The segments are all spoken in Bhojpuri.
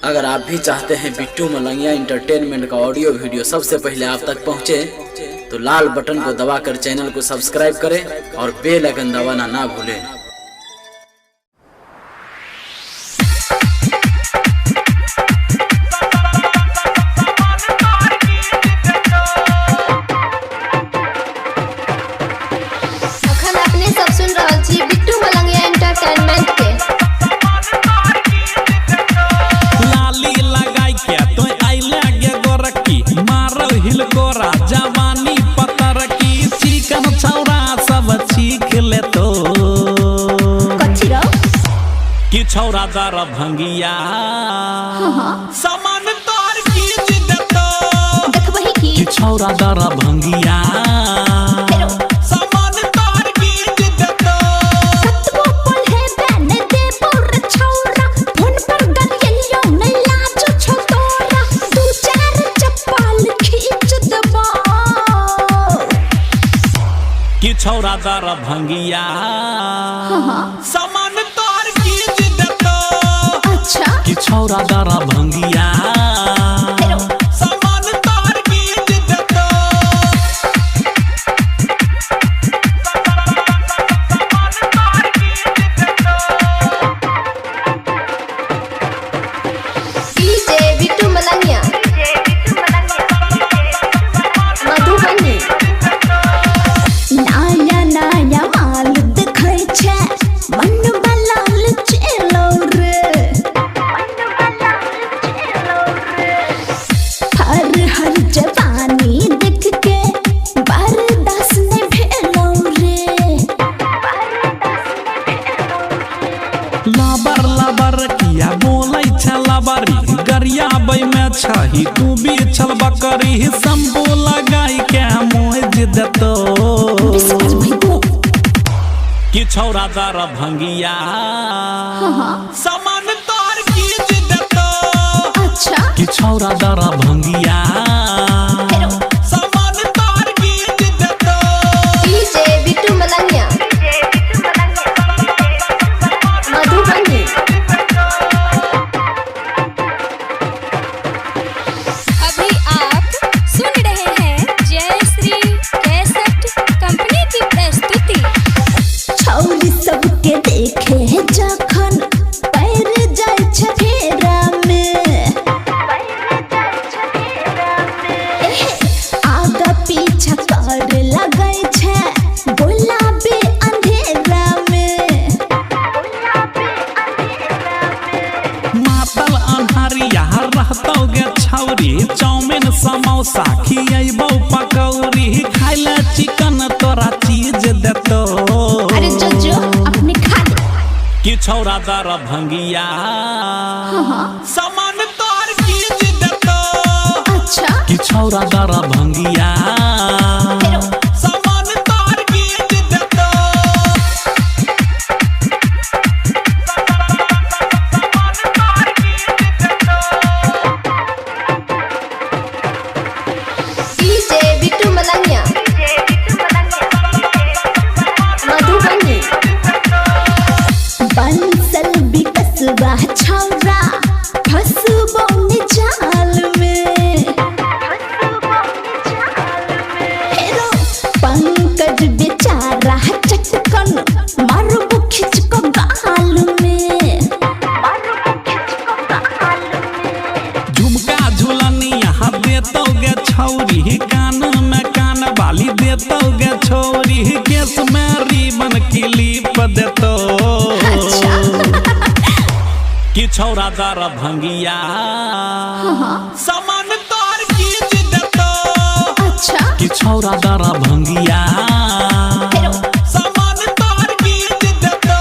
अगर आप भी चाहते हैं बिट्टू मलंगिया इंटरटेनमेंट का ऑडियो वीडियो सबसे पहले आप तक पहुंचे, तो लाल बटन को दबाकर चैनल को सब्सक्राइब करें और बेल आइकन दबाना ना भूलें। बिट्टू मलंगिया इंटरटेनमेंट के लाली लगाई के तो आइले गे गोरकी मारो हिल गोरा जवानी पतर की चिकन छौरा सब चीख ले तो कि छौरा दर भंगिया समान तोर की देतो देखबही की कि छौरा दर भंगिया छौरा दर भंगिया समान तोर की देतो अच्छा कि छौरा दर भंगिया समान तोर की देतो डीजे बिट्टू मलंगिया मधुबनी गरिया बई में छही तू भी छल बकरी शंपू लगाई के मोज देतो कि छौरा दर भंगिया समान तोर की देतो अच्छा कि छौरा दर भंगिया समान तोर की देतो डीजे बिट्टू मलंगिया मधुबनी सबके देखे जखन पैर जाय छ फेरा में आगा पीछा कर लगै छै गुलाबी अंधेरा में मातल अन्हारिया रहतौ गे छौरी चाउमीन समोसा खियैबौ पकौड़ी खाइले चिकन तोरा चीज देतो अरे जो अपने खा ले कि छौरा दर भंगिया समान तोर की देतो अच्छा कि छौरा दर भंगिया समान तोर की देतो डीजे बिट्टू मलंगिया मधुबनी बंसल बिकसबा छौरा फसबो जाल में हेरो पंकज बेचारा चटकन मारबो खिच को गाल में झुमका झुलनिया देतो गे छौरी कान में कान बाली देतो गे छौरी केस में रिबन क्लिप देतो कि छौरा दर भंगिया समान तोर की देतो अच्छा कि छौरा दर भंगिया समान तोर की देतो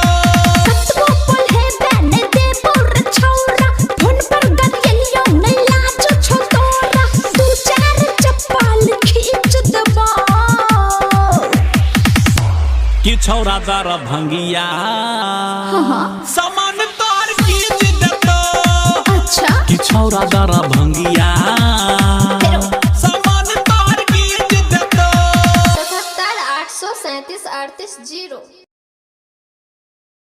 कतबो पल है बने दे बोर छौरा फोन पर गलियो नहीं लाजो छो तोरा दू चार चप्पल खींच दबो कि छौरा दर भंगिया समान तोर की देतो अच्छा कि छौरा दर